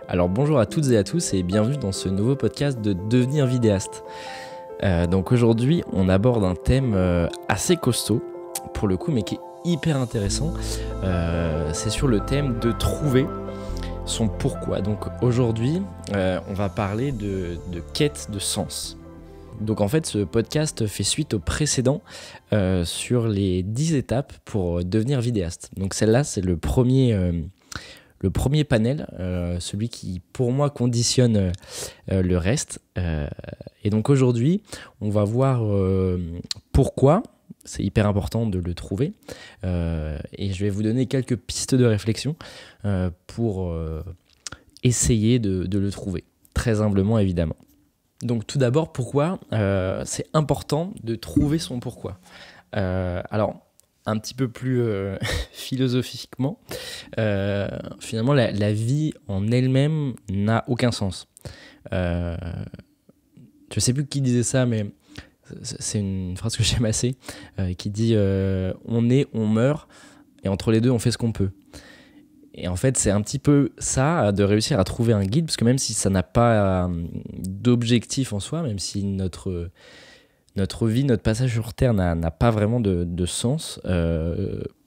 Alors bonjour à toutes et à tous et bienvenue dans ce nouveau podcast de Devenir vidéaste. Donc aujourd'hui on aborde un thème assez costaud pour le coup mais qui est hyper intéressant. C'est sur le thème de trouver son pourquoi. Donc aujourd'hui on va parler de quête de sens. Donc en fait ce podcast fait suite au précédent sur les 10 étapes pour devenir vidéaste. Donc celle-là c'est le premier panel, celui qui pour moi conditionne le reste. Et donc aujourd'hui on va voir pourquoi. C'est hyper important de le trouver et je vais vous donner quelques pistes de réflexion pour essayer de le trouver, très humblement évidemment. Donc tout d'abord, pourquoi c'est important de trouver son pourquoi. Alors, un petit peu plus philosophiquement, finalement, la vie en elle-même n'a aucun sens. Je ne sais plus qui disait ça, mais c'est une phrase que j'aime assez, qui dit on est, on meurt, et entre les deux, on fait ce qu'on peut. Et en fait, c'est un petit peu ça, de réussir à trouver un guide, parce que même si ça n'a pas d'objectif en soi, même si notre vie, notre passage sur Terre n'a pas vraiment de sens,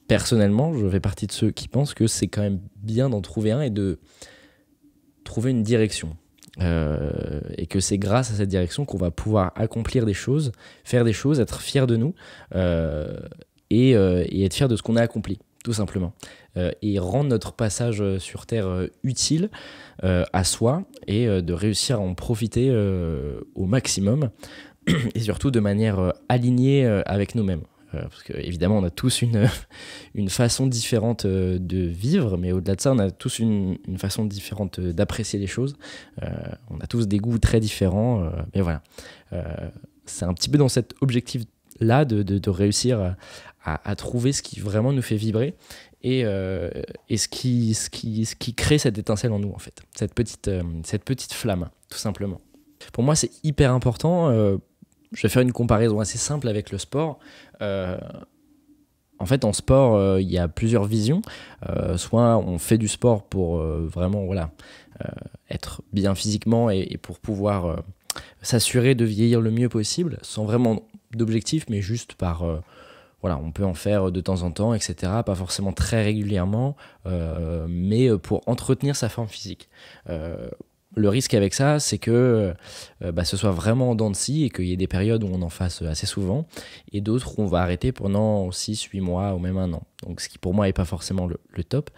personnellement, je fais partie de ceux qui pensent que c'est quand même bien d'en trouver un et de trouver une direction. Et que c'est grâce à cette direction qu'on va pouvoir accomplir des choses, faire des choses, être fier de nous et être fier de ce qu'on a accompli, tout simplement. Et rendre notre passage sur Terre utile à soi et de réussir à en profiter au maximum et surtout de manière alignée avec nous-mêmes. Parce qu'évidemment, on a tous une façon différente de vivre, mais au-delà de ça, on a tous une façon différente d'apprécier les choses. On a tous des goûts très différents, mais voilà. C'est un petit peu dans cet objectif-là de réussir à trouver ce qui vraiment nous fait vibrer et ce qui crée cette étincelle en nous, en fait. Cette petite flamme, tout simplement. Pour moi, c'est hyper important. Je vais faire une comparaison assez simple avec le sport. En fait, en sport, il y a plusieurs visions. Soit on fait du sport pour vraiment être bien physiquement et pour pouvoir s'assurer de vieillir le mieux possible, sans vraiment d'objectif, mais juste par... on peut en faire de temps en temps, etc. Pas forcément très régulièrement, mais pour entretenir sa forme physique. Le risque avec ça, c'est que ce soit vraiment en dents de scie et qu'il y ait des périodes où on en fasse assez souvent et d'autres où on va arrêter pendant 6, 8 mois ou même un an. Donc ce qui pour moi n'est pas forcément le top.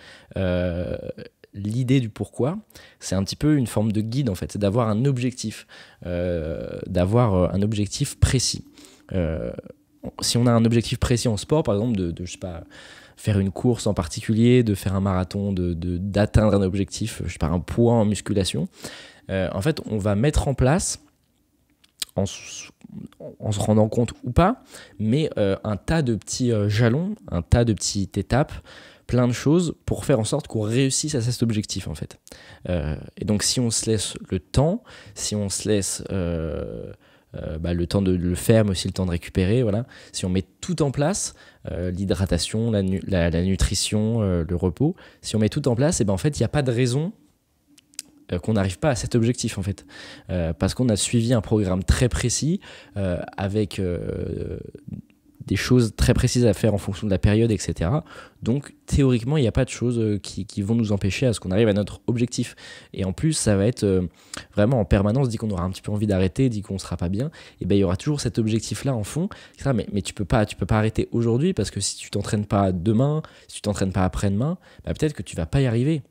L'idée du pourquoi, c'est un petit peu une forme de guide en fait, c'est d'avoir un objectif, précis. Si on a un objectif précis en sport, par exemple, de je sais pas, faire une course en particulier, de faire un marathon, d'atteindre un objectif, je sais pas, un poids en musculation, en fait, on va mettre en place, en se rendant compte ou pas, mais un tas de petits jalons, un tas de petites étapes, plein de choses pour faire en sorte qu'on réussisse à cet objectif, en fait. Et donc, si on se laisse le temps, si on se laisse... le temps de le faire, mais aussi le temps de récupérer, voilà. Si on met tout en place, l'hydratation, la nutrition, le repos, si on met tout en place, et en fait, il n'y a pas de raison qu'on n'arrive pas à cet objectif, en fait. Parce qu'on a suivi un programme très précis, avec des choses très précises à faire en fonction de la période, etc. Donc, théoriquement, il n'y a pas de choses qui vont nous empêcher à ce qu'on arrive à notre objectif. Et en plus, ça va être vraiment en permanence, dit qu'on aura un petit peu envie d'arrêter, dit qu'on ne sera pas bien, et il y aura toujours cet objectif-là en fond. Mais tu peux pas arrêter aujourd'hui, parce que si tu t'entraînes pas demain, si tu t'entraînes pas après-demain, peut-être que tu vas pas y arriver.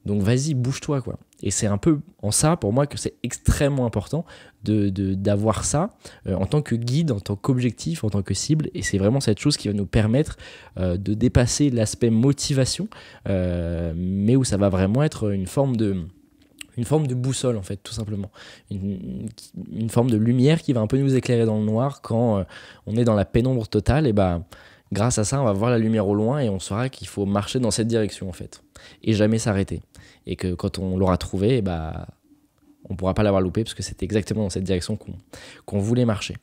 Donc vas-y, bouge-toi, quoi. Et c'est un peu en ça, pour moi, que c'est extrêmement important d'avoir ça en tant que guide, en tant qu'objectif, en tant que cible. Et c'est vraiment cette chose qui va nous permettre de dépasser l'aspect motivation, mais où ça va vraiment être une forme de boussole, en fait, tout simplement. Une forme de lumière qui va un peu nous éclairer dans le noir quand on est dans la pénombre totale. Et grâce à ça, on va voir la lumière au loin et on saura qu'il faut marcher dans cette direction, en fait. Et jamais s'arrêter. Et que quand on l'aura trouvé, on ne pourra pas l'avoir loupé parce que c'était exactement dans cette direction qu'on voulait marcher.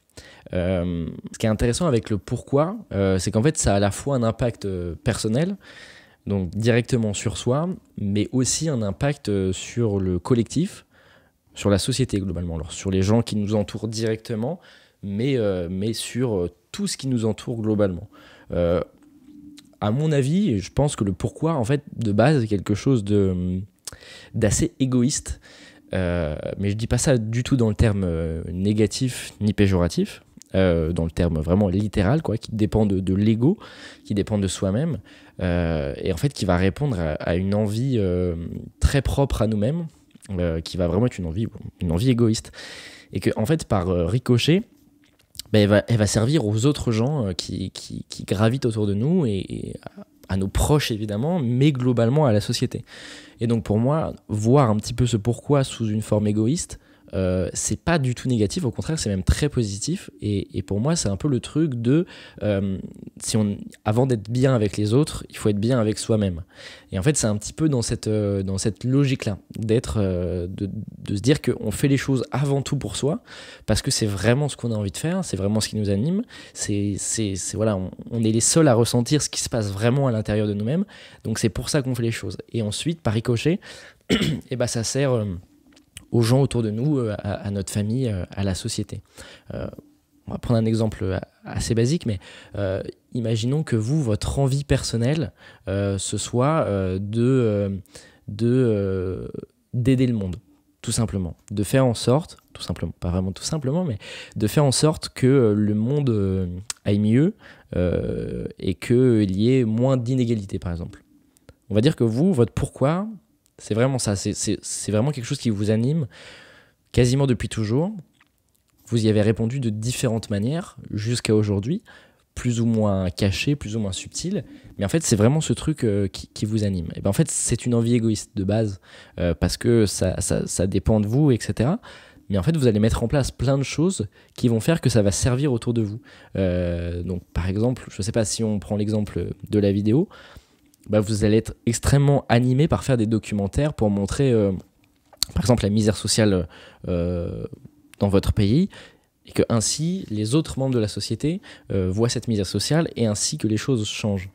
Ce qui est intéressant avec le pourquoi, c'est qu'en fait, ça a à la fois un impact personnel, donc directement sur soi, mais aussi un impact sur le collectif, sur la société globalement, alors sur les gens qui nous entourent directement, mais sur tout ce qui nous entoure globalement. À mon avis, je pense que le pourquoi, en fait, de base, est quelque chose d'assez égoïste. Mais je dis pas ça du tout dans le terme négatif ni péjoratif, dans le terme vraiment littéral, quoi, qui dépend de l'ego, qui dépend de soi-même, et en fait qui va répondre à une envie très propre à nous-mêmes, qui va vraiment être une envie égoïste. Et que en fait, par ricochet, elle va servir aux autres gens qui gravitent autour de nous et à nos proches évidemment, mais globalement à la société. Et donc pour moi, voir un petit peu ce pourquoi sous une forme égoïste, c'est pas du tout négatif, au contraire c'est même très positif. Et pour moi c'est un peu le truc de avant d'être bien avec les autres, il faut être bien avec soi-même. Et en fait c'est un petit peu dans cette logique là de se dire qu'on fait les choses avant tout pour soi, parce que c'est vraiment ce qu'on a envie de faire, c'est vraiment ce qui nous anime, voilà, on est les seuls à ressentir ce qui se passe vraiment à l'intérieur de nous-mêmes, donc c'est pour ça qu'on fait les choses. Et ensuite par ricochet, et ben ça sert aux gens autour de nous, à notre famille, à la société. On va prendre un exemple assez basique, mais imaginons que vous, votre envie personnelle, ce soit d'aider le monde, tout simplement. De faire en sorte, tout simplement, pas vraiment tout simplement, mais de faire en sorte que le monde aille mieux et qu'il y ait moins d'inégalités, par exemple. On va dire que vous, votre pourquoi, c'est vraiment ça, c'est vraiment quelque chose qui vous anime quasiment depuis toujours. Vous y avez répondu de différentes manières jusqu'à aujourd'hui, plus ou moins caché, plus ou moins subtil, mais en fait c'est vraiment ce truc qui vous anime. Et ben en fait c'est une envie égoïste de base, parce que ça dépend de vous, etc. Mais en fait vous allez mettre en place plein de choses qui vont faire que ça va servir autour de vous. Donc par exemple, je sais pas, si on prend l'exemple de la vidéo, vous allez être extrêmement animé par faire des documentaires pour montrer par exemple la misère sociale dans votre pays, et que ainsi les autres membres de la société voient cette misère sociale et ainsi que les choses changent.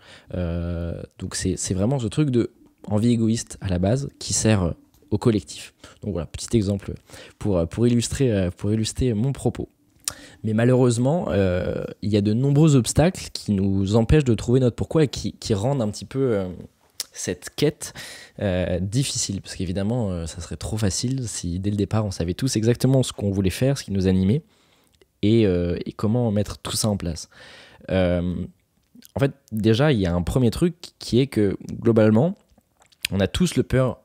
Donc c'est vraiment ce truc de envie égoïste à la base qui sert au collectif. Donc voilà, petit exemple pour illustrer mon propos. Mais malheureusement, il y a de nombreux obstacles qui nous empêchent de trouver notre pourquoi et qui rendent un petit peu cette quête difficile. Parce qu'évidemment, ça serait trop facile si dès le départ, on savait tous exactement ce qu'on voulait faire, ce qui nous animait et comment mettre tout ça en place. En fait, déjà, il y a un premier truc qui est que globalement, on a tous peur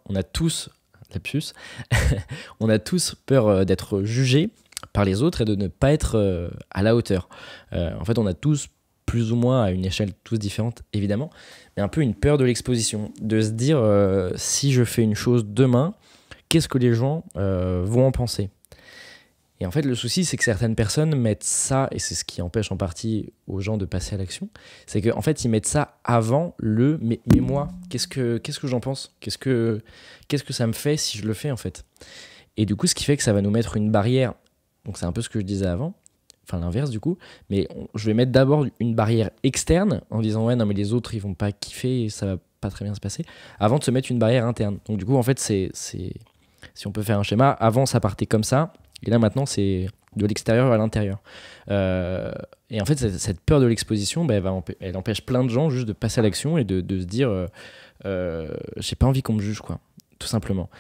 d'être jugés par les autres et de ne pas être à la hauteur. En fait, on a tous, plus ou moins à une échelle tous différente évidemment, mais un peu une peur de l'exposition, de se dire si je fais une chose demain, qu'est-ce que les gens vont en penser? Et en fait, le souci, c'est que certaines personnes mettent ça, et c'est ce qui empêche en partie aux gens de passer à l'action, c'est qu'en fait, ils mettent ça avant mais moi, qu'est-ce que j'en pense? Qu'est-ce que ça me fait si je le fais, en fait? Et du coup, ce qui fait que ça va nous mettre une barrière. Donc c'est un peu ce que je disais avant, enfin l'inverse du coup, mais je vais mettre d'abord une barrière externe en disant ouais non mais les autres ils vont pas kiffer et ça va pas très bien se passer, avant de se mettre une barrière interne. Donc du coup en fait si on peut faire un schéma, avant ça partait comme ça, et là maintenant c'est de l'extérieur à l'intérieur. Et en fait cette peur de l'exposition, elle empêche plein de gens juste de passer à l'action et de se dire j'ai pas envie qu'on me juge, quoi, tout simplement.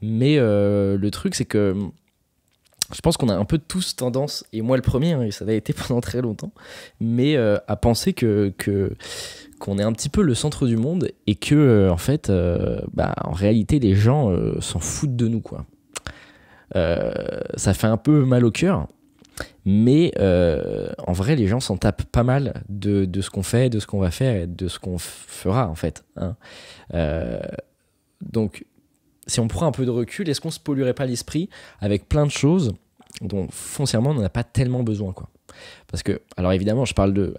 Mais le truc c'est que je pense qu'on a un peu tous tendance, et moi le premier, et ça a été pendant très longtemps, mais à penser qu'on est un petit peu le centre du monde et que en fait, en réalité, les gens s'en foutent de nous, quoi. Ça fait un peu mal au cœur, mais en vrai, les gens s'en tapent pas mal de ce qu'on fait, de ce qu'on va faire et de ce qu'on fera, en fait. Hein. Donc, si on prend un peu de recul, est-ce qu'on se polluerait pas l'esprit avec plein de choses dont foncièrement on n'en a pas tellement besoin, quoi? Parce que, alors évidemment, je parle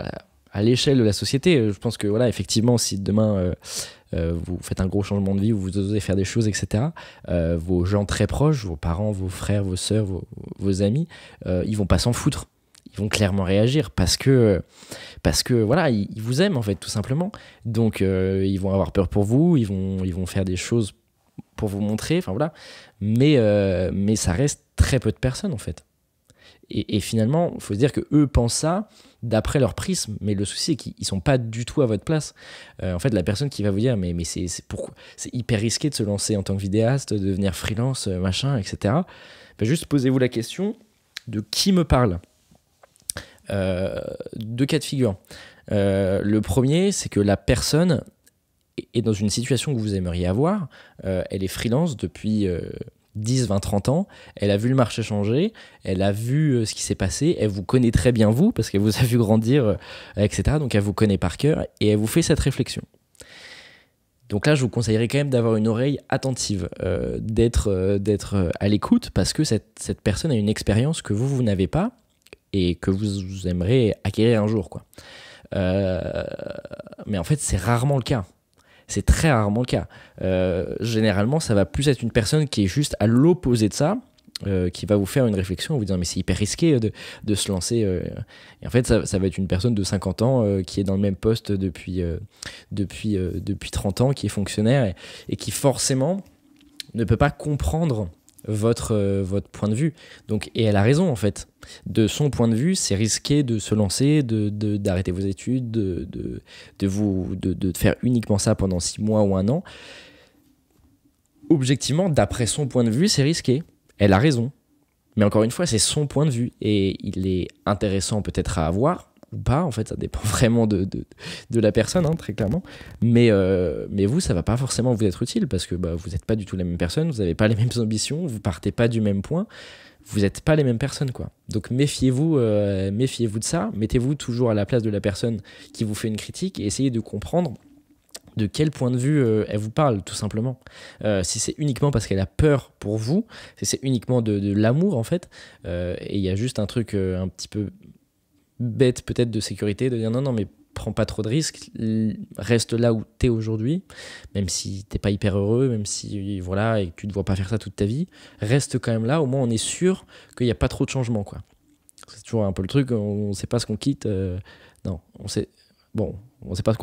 à l'échelle de la société. Je pense que voilà, effectivement, si demain vous faites un gros changement de vie, vous osez faire des choses, etc., vos gens très proches, vos parents, vos frères, vos sœurs, vos amis, ils vont pas s'en foutre. ils vont clairement réagir parce que voilà, ils vous aiment en fait, tout simplement. Donc ils vont avoir peur pour vous, ils vont faire des choses pour vous montrer, enfin voilà. Mais ça reste très peu de personnes en fait. Et finalement, il faut se dire que eux pensent ça d'après leur prisme, mais le souci c'est qu'ils sont pas du tout à votre place. En fait, la personne qui va vous dire mais c'est pourquoi c'est hyper risqué de se lancer en tant que vidéaste, de devenir freelance, machin, etc. Ben, juste posez-vous la question de qui me parle. Deux cas de figure. Le premier, c'est que la personne est dans une situation que vous aimeriez avoir. Elle est freelance depuis 10, 20, 30 ans. Elle a vu le marché changer. Elle a vu ce qui s'est passé. Elle vous connaît très bien, vous, parce qu'elle vous a vu grandir, etc. Donc, elle vous connaît par cœur et elle vous fait cette réflexion. Donc là, je vous conseillerais quand même d'avoir une oreille attentive, d'être à l'écoute, parce que cette personne a une expérience que vous n'avez pas et que vous aimeriez acquérir un jour, quoi. Mais en fait, c'est rarement le cas. C'est très rarement le cas. Généralement, ça va plus être une personne qui est juste à l'opposé de ça, qui va vous faire une réflexion en vous disant mais c'est hyper risqué de se lancer. Et en fait, ça va être une personne de 50 ans qui est dans le même poste depuis 30 ans, qui est fonctionnaire et qui forcément ne peut pas comprendre votre point de vue. Donc, et elle a raison en fait. De son point de vue, c'est risqué de se lancer, d'arrêter vos études, de faire uniquement ça pendant 6 mois ou 1 an. Objectivement, d'après son point de vue, c'est risqué. Elle a raison. Mais encore une fois, c'est son point de vue. Et il est intéressant peut-être à avoir ou pas. En fait, ça dépend vraiment de la personne, hein, très clairement. Mais vous, ça va pas forcément vous être utile parce que vous n'êtes pas du tout la même personne, vous n'avez pas les mêmes ambitions, vous partez pas du même point. Vous n'êtes pas les mêmes personnes, quoi. Donc méfiez-vous de ça. Mettez-vous toujours à la place de la personne qui vous fait une critique et essayez de comprendre de quel point de vue elle vous parle, tout simplement. Si c'est uniquement parce qu'elle a peur pour vous, si c'est uniquement de l'amour, en fait, et il y a juste un truc un petit peu bête, peut-être, de sécurité, de dire non, mais prends pas trop de risques, reste là où t'es aujourd'hui, même si t'es pas hyper heureux, même si voilà, et que tu ne vois pas faire ça toute ta vie, reste quand même là, au moins on est sûr qu'il n'y a pas trop de changements, quoi. C'est toujours un peu le truc, on sait pas ce qu'on quitte, non, on sait pas ce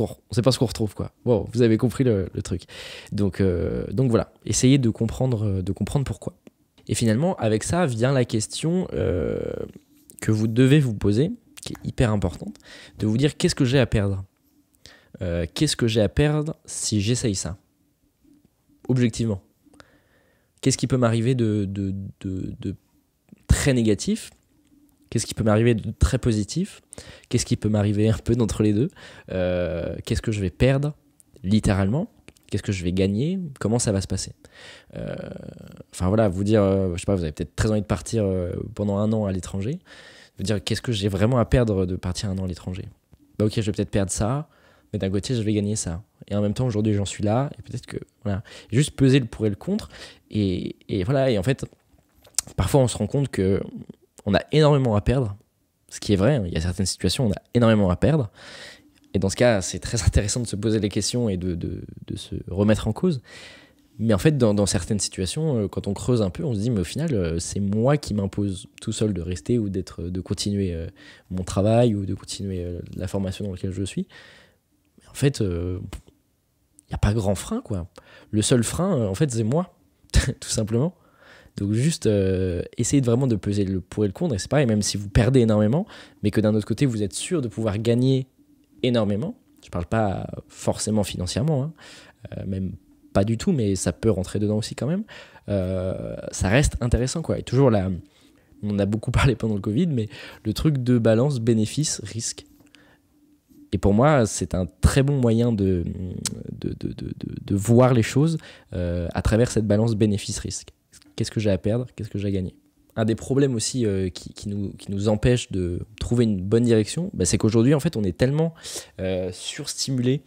qu'on retrouve, quoi. Bon, vous avez compris le truc. Donc voilà, essayez de comprendre pourquoi. Et finalement, avec ça vient la question que vous devez vous poser, qui est hyper importante, de vous dire qu'est-ce que j'ai à perdre, qu'est-ce que j'ai à perdre si j'essaye ça, objectivement. Qu'est-ce qui peut m'arriver de très négatif, qu'est-ce qui peut m'arriver de très positif, qu'est-ce qui peut m'arriver un peu d'entre les deux, qu'est-ce que je vais perdre littéralement, qu'est-ce que je vais gagner, comment ça va se passer. Enfin voilà, vous dire, je sais pas, vous avez peut-être très envie de partir pendant 1 an à l'étranger, vous dire qu'est-ce que j'ai vraiment à perdre de partir 1 an à l'étranger. Ok, je vais peut-être perdre ça, mais d'un côté je vais gagner ça. Et en même temps aujourd'hui j'en suis là, et peut-être que voilà, juste peser le pour et le contre, et voilà, et en fait parfois on se rend compte que on a énormément à perdre, ce qui est vrai, hein, il y a certaines situations où on a énormément à perdre, et dans ce cas c'est très intéressant de se poser les questions et de se remettre en cause. Mais en fait, dans certaines situations, quand on creuse un peu, on se dit, mais au final, c'est moi qui m'impose tout seul de rester ou de continuer mon travail ou de continuer la formation dans laquelle je suis. Mais en fait, il n'y a pas grand frein, quoi. Le seul frein, en fait, c'est moi, tout simplement. Donc juste, essayez vraiment de peser le pour et le contre. Et c'est pareil, même si vous perdez énormément, mais que d'un autre côté, vous êtes sûr de pouvoir gagner énormément. Je ne parle pas forcément financièrement, hein, même pas du tout, mais ça peut rentrer dedans aussi quand même. Ça reste intéressant, quoi. Et toujours là, on a beaucoup parlé pendant le Covid, mais le truc de balance bénéfice-risque. Et pour moi, c'est un très bon moyen de voir les choses à travers cette balance bénéfice-risque. Qu'est-ce que j'ai à perdre? Qu'est-ce que j'ai à gagner? Un des problèmes aussi qui nous empêche de trouver une bonne direction, c'est qu'aujourd'hui, en fait, on est tellement surstimulé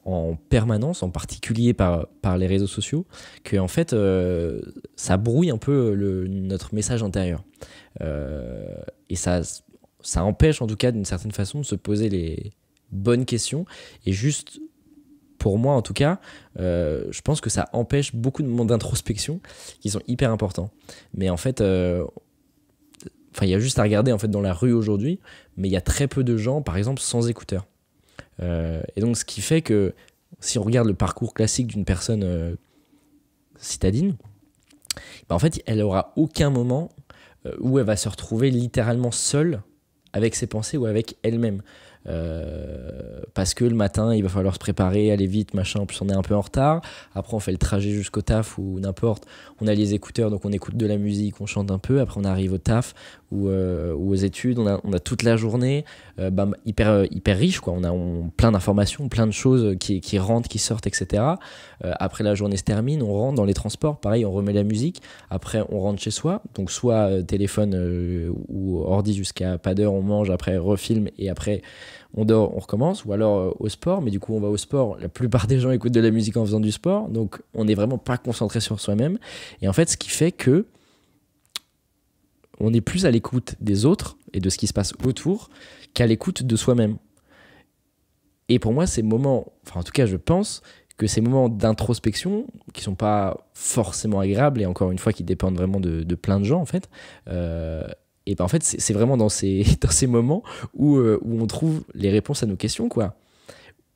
en permanence, en particulier par les réseaux sociaux, que en fait, ça brouille un peu notre message intérieur. Et ça empêche, en tout cas, d'une certaine façon, de se poser les bonnes questions. Et juste, pour moi, en tout cas, je pense que ça empêche beaucoup de moments d'introspection qui sont hyper importants. Mais en fait, Enfin, il y a juste à regarder en fait dans la rue aujourd'hui, mais il y a très peu de gens, par exemple, sans écouteurs. Et donc, ce qui fait que si on regarde le parcours classique d'une personne citadine, bah, en fait, elle aura aucun moment où elle va se retrouver littéralement seule avec ses pensées ou avec elle-même. Parce que le matin, il va falloir se préparer, aller vite, machin, en plus on est un peu en retard. Après, on fait le trajet jusqu'au taf ou n'importe. On a les écouteurs, donc on écoute de la musique, on chante un peu. Après, on arrive au taf ou aux études. On a toute la journée hyper riche, quoi. On a plein d'informations, plein de choses qui rentrent, qui sortent, etc. Après, la journée se termine, on rentre dans les transports. Pareil, on remet la musique. Après, on rentre chez soi. Donc, soit téléphone ou ordi jusqu'à pas d'heure, on mange, après, refilm et après, on dort, on recommence, ou alors au sport, mais du coup on va au sport, la plupart des gens écoutent de la musique en faisant du sport, donc on n'est vraiment pas concentré sur soi-même, et en fait ce qui fait que on est plus à l'écoute des autres et de ce qui se passe autour qu'à l'écoute de soi-même. Et pour moi ces moments, enfin en tout cas je pense que ces moments d'introspection, qui sont pas forcément agréables, et encore une fois qui dépendent vraiment de plein de gens en fait, et ben en fait, c'est vraiment dans ces moments où on trouve les réponses à nos questions, quoi.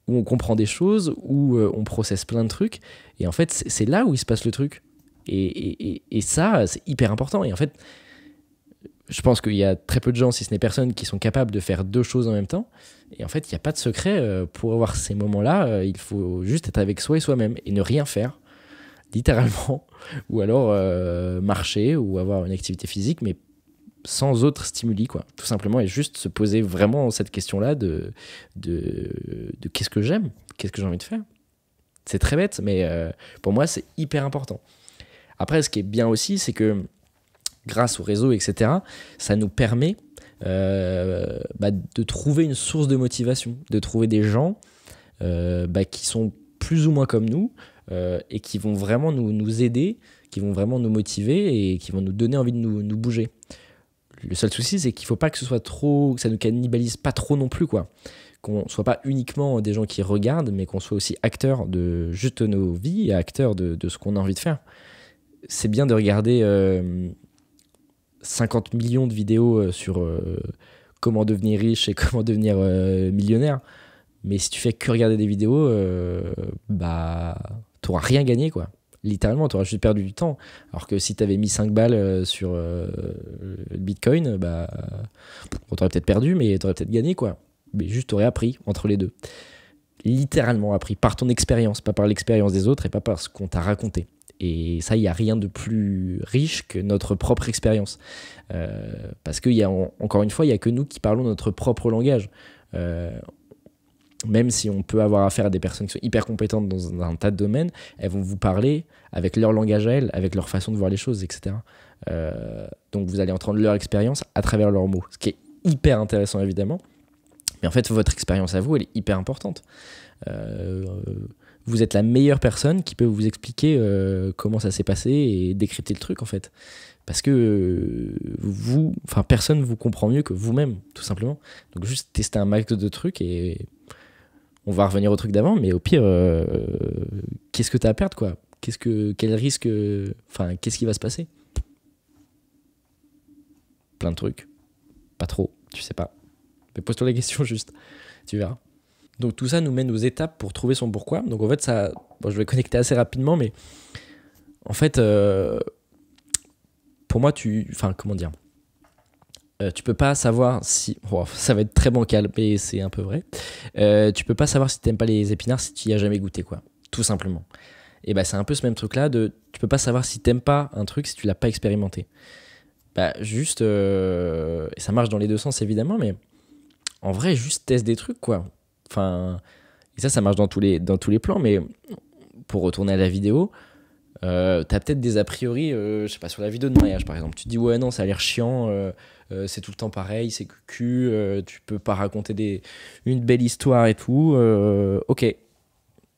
Où on comprend des choses, où on processe plein de trucs. Et en fait, c'est là où il se passe le truc. Et ça, c'est hyper important. Et en fait, je pense qu'il y a très peu de gens, si ce n'est personne, qui sont capables de faire deux choses en même temps. Et en fait, il n'y a pas de secret. Pour avoir ces moments-là, il faut juste être avec soi et soi-même et ne rien faire, littéralement. Ou alors marcher ou avoir une activité physique, mais sans autre stimuli, quoi, tout simplement, et juste se poser vraiment cette question-là de qu'est-ce que j'aime, qu'est-ce que j'ai envie de faire. C'est très bête, mais pour moi, c'est hyper important. Après, ce qui est bien aussi, c'est que grâce au réseau, etc., ça nous permet de trouver une source de motivation, de trouver des gens qui sont plus ou moins comme nous et qui vont vraiment nous aider, qui vont vraiment nous motiver et qui vont nous donner envie de nous bouger. Le seul souci, c'est qu'il ne faut pas que ce soit trop, que ça ne nous cannibalise pas trop non plus, quoi. Qu'on ne soit pas uniquement des gens qui regardent, mais qu'on soit aussi acteurs de juste nos vies et acteurs de ce qu'on a envie de faire. C'est bien de regarder 50 millions de vidéos sur comment devenir riche et comment devenir millionnaire. Mais si tu fais que regarder des vidéos, tu n'auras rien gagné, quoi. Littéralement, tu auras juste perdu du temps. Alors que si tu avais mis 5 balles sur le Bitcoin, on t'aurait peut-être perdu, mais tu aurais peut-être gagné, quoi. Mais juste, tu aurais appris entre les deux. Littéralement appris par ton expérience, pas par l'expérience des autres et pas par ce qu'on t'a raconté. Et ça, il n'y a rien de plus riche que notre propre expérience. Parce que, encore une fois, il n'y a que nous qui parlons notre propre langage. Même si on peut avoir affaire à des personnes qui sont hyper compétentes dans un tas de domaines, elles vont vous parler avec leur langage à elles, avec leur façon de voir les choses, etc. Donc vous allez entendre leur expérience à travers leurs mots, ce qui est hyper intéressant évidemment. Mais en fait, votre expérience à vous, elle est hyper importante. Vous êtes la meilleure personne qui peut vous expliquer comment ça s'est passé et décrypter le truc en fait. Parce que personne ne vous comprend mieux que vous-même, tout simplement. Donc juste tester un max de trucs et on va revenir au truc d'avant, mais au pire, qu'est-ce que tu as à perdre, quoi? Quel risque, qu'est-ce qui va se passer? Plein de trucs. Pas trop, tu sais pas. Mais pose-toi la question juste, tu verras. Donc tout ça nous mène aux étapes pour trouver son pourquoi. Donc en fait, ça, je vais connecter assez rapidement, mais en fait, pour moi, comment dire, tu peux pas savoir si... ça va être très bancal, mais c'est un peu vrai. Tu peux pas savoir si t'aimes pas les épinards si tu y as jamais goûté, quoi. Tout simplement. Et c'est un peu ce même truc-là tu peux pas savoir si t'aimes pas un truc si tu l'as pas expérimenté. Juste... et ça marche dans les deux sens, évidemment, mais en vrai, juste teste des trucs, quoi. Et ça marche dans tous les plans, mais pour retourner à la vidéo... t'as peut-être des a priori, je sais pas, sur la vidéo de mariage par exemple. Tu te dis ouais non, ça a l'air chiant, c'est tout le temps pareil, c'est cucu, tu peux pas raconter une belle histoire et tout. Ok.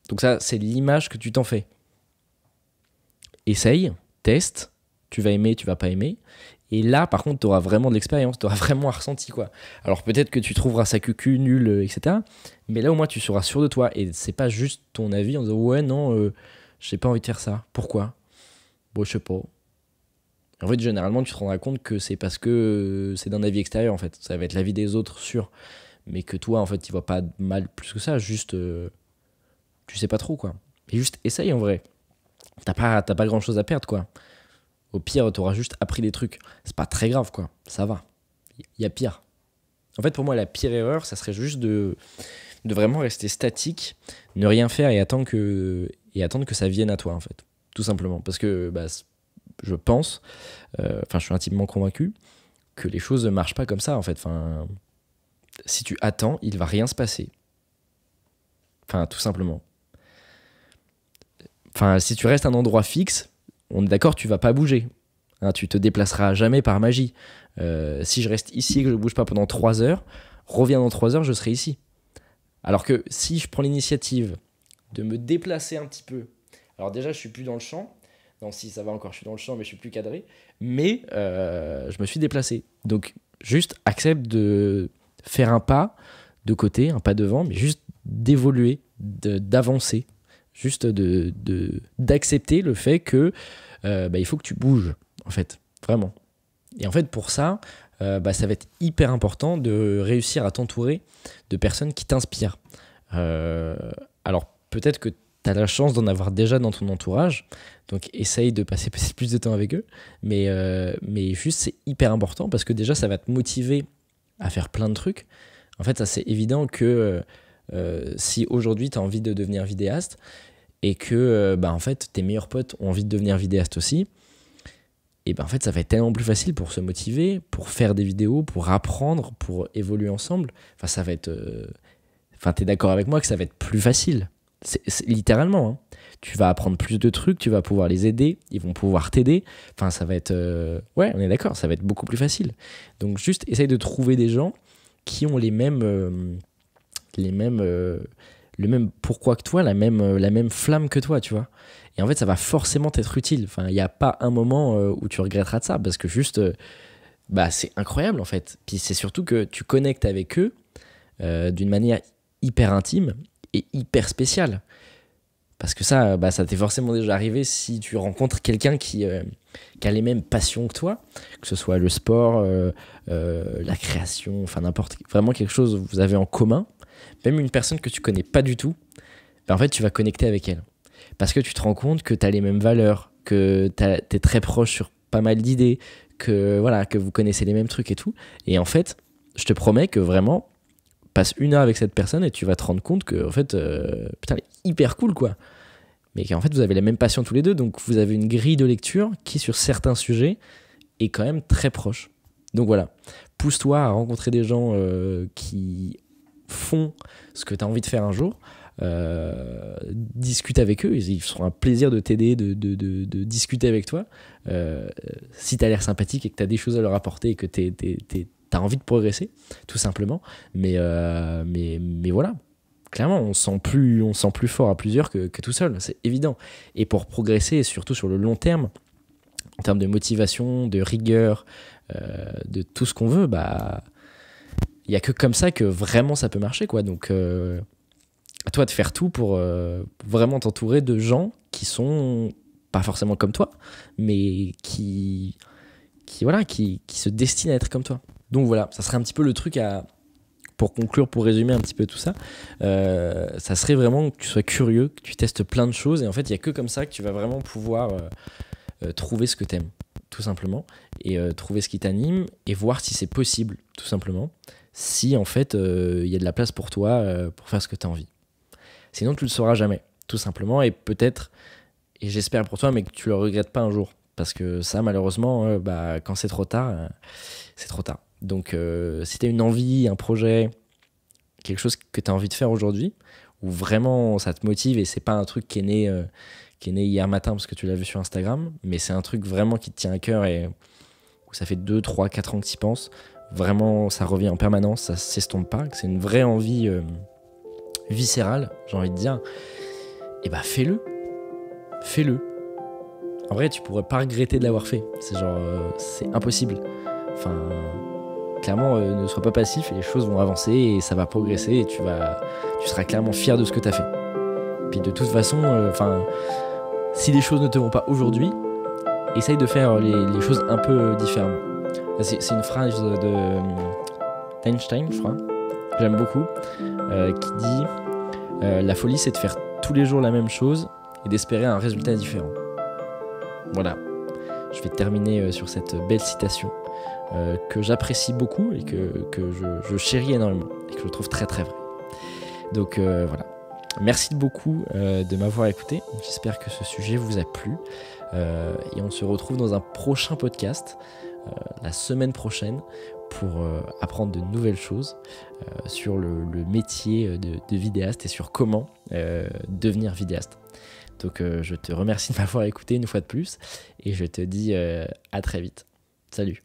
Donc ça, c'est l'image que tu t'en fais. Essaye, teste, tu vas aimer, tu vas pas aimer. Et là, par contre, tu auras vraiment de l'expérience, tu auras vraiment un ressenti, quoi. Alors peut-être que tu trouveras ça cucu, nul, etc. Mais là, au moins, tu seras sûr de toi. Et c'est pas juste ton avis en disant ouais non, j'ai pas envie de faire ça. Pourquoi? Bon, je sais pas. En fait, généralement, tu te rendras compte que c'est parce que c'est d'un avis extérieur, en fait. Ça va être l'avis des autres, sûr. Mais que toi, en fait, tu vois pas mal plus que ça. Juste, tu sais pas trop, quoi. Et juste, essaye, en vrai. T'as pas grand-chose à perdre, quoi. Au pire, t'auras juste appris des trucs. C'est pas très grave, quoi. Ça va. Il y a pire. En fait, pour moi, la pire erreur, ça serait juste de vraiment rester statique, ne rien faire et attendre que ça vienne à toi, en fait. Tout simplement. Parce que bah, je pense, je suis intimement convaincu que les choses ne marchent pas comme ça, en fait. Enfin, si tu attends, il va rien se passer. Enfin, tout simplement. Enfin, si tu restes à un endroit fixe, on est d'accord, tu vas pas bouger. Hein, tu te déplaceras jamais par magie. Si je reste ici et que je bouge pas pendant 3 heures, reviens dans 3 heures, je serai ici. Alors que si je prends l'initiative de me déplacer un petit peu, alors déjà je suis plus dans le champ, non si ça va encore, je suis dans le champ mais je suis plus cadré, mais je me suis déplacé. Donc juste accepte de faire un pas de côté, un pas devant, mais juste d'évoluer, d'avancer, juste d'accepter le fait que il faut que tu bouges, en fait, vraiment. Et en fait, pour ça, ça va être hyper important de réussir à t'entourer de personnes qui t'inspirent. Alors, peut-être que tu as la chance d'en avoir déjà dans ton entourage, donc essaye de passer peut-être plus de temps avec eux, mais juste, c'est hyper important parce que déjà, ça va te motiver à faire plein de trucs. En fait, ça, c'est évident que si aujourd'hui, tu as envie de devenir vidéaste et que en fait, tes meilleurs potes ont envie de devenir vidéaste aussi, et en fait ça va être tellement plus facile pour se motiver, pour faire des vidéos, pour apprendre, pour évoluer ensemble. Enfin ça va être t'es d'accord avec moi que ça va être plus facile, c'est littéralement, hein. Tu vas apprendre plus de trucs, tu vas pouvoir les aider, ils vont pouvoir t'aider, enfin ça va être ouais, on est d'accord, ça va être beaucoup plus facile. Donc juste essaye de trouver des gens qui ont le même pourquoi que toi, la même flamme que toi, tu vois. Et en fait, ça va forcément t'être utile. Enfin, il n'y a pas un moment où tu regretteras de ça, parce que juste, c'est incroyable, en fait. Puis c'est surtout que tu connectes avec eux d'une manière hyper intime et hyper spéciale. Parce que ça t'est forcément déjà arrivé si tu rencontres quelqu'un qui a les mêmes passions que toi, que ce soit le sport, la création, enfin n'importe, vraiment quelque chose que vous avez en commun. Même une personne que tu connais pas du tout, en fait, tu vas connecter avec elle. Parce que tu te rends compte que tu as les mêmes valeurs, que tu es très proche sur pas mal d'idées, que vous connaissez les mêmes trucs et tout. Et en fait, je te promets que vraiment, passe 1 heure avec cette personne et tu vas te rendre compte que, en fait, putain, elle est hyper cool, quoi. Mais qu'en fait, vous avez la même passion tous les deux, donc vous avez une grille de lecture qui, sur certains sujets, est quand même très proche. Donc voilà, pousse-toi à rencontrer des gens qui font ce que tu as envie de faire un jour. Discute avec eux, ils seront un plaisir de t'aider, de discuter avec toi. Si tu as l'air sympathique et que tu as des choses à leur apporter et que tu as envie de progresser, tout simplement. Mais voilà, clairement, on se sent plus fort à plusieurs que tout seul, c'est évident. Et pour progresser, et surtout sur le long terme, en termes de motivation, de rigueur, de tout ce qu'on veut, il n'y a que comme ça que vraiment ça peut marcher, quoi. Donc à toi de faire tout pour vraiment t'entourer de gens qui sont pas forcément comme toi, mais qui se destinent à être comme toi. Donc voilà, ça serait un petit peu le truc pour conclure, pour résumer un petit peu tout ça. Ça serait vraiment que tu sois curieux, que tu testes plein de choses, et en fait, il n'y a que comme ça que tu vas vraiment pouvoir trouver ce que t'aimes, tout simplement, et trouver ce qui t'anime, et voir si c'est possible, tout simplement, si en fait, il y a de la place pour toi pour faire ce que tu as envie. Sinon, tu le sauras jamais, tout simplement, et peut-être, et j'espère pour toi, mais que tu le regrettes pas un jour. Parce que ça, malheureusement, quand c'est trop tard, c'est trop tard. Donc, si tu as une envie, un projet, quelque chose que tu as envie de faire aujourd'hui, où vraiment ça te motive, et c'est pas un truc qui est né hier matin parce que tu l'as vu sur Instagram, mais c'est un truc vraiment qui te tient à cœur et où ça fait 2, 3, 4 ans que tu y penses, vraiment ça revient en permanence, ça s'estompe pas, que c'est une vraie envie viscérale, j'ai envie de dire, et fais-le. En vrai, tu pourrais pas regretter de l'avoir fait. C'est c'est impossible. Enfin, clairement, ne sois pas passif et les choses vont avancer et ça va progresser et tu seras clairement fier de ce que tu as fait. Puis de toute façon, si les choses ne te vont pas aujourd'hui, essaye de faire les choses un peu différemment. C'est une phrase d'Einstein, je crois, j'aime beaucoup, qui dit la folie, c'est de faire tous les jours la même chose et d'espérer un résultat différent. Voilà, je vais terminer sur cette belle citation que j'apprécie beaucoup et que je chéris énormément et que je trouve très très vrai. Donc voilà, merci beaucoup de m'avoir écouté. J'espère que ce sujet vous a plu et on se retrouve dans un prochain podcast la semaine prochaine pour apprendre de nouvelles choses sur le métier de vidéaste et sur comment devenir vidéaste. Donc je te remercie de m'avoir écouté une fois de plus et je te dis à très vite. Salut.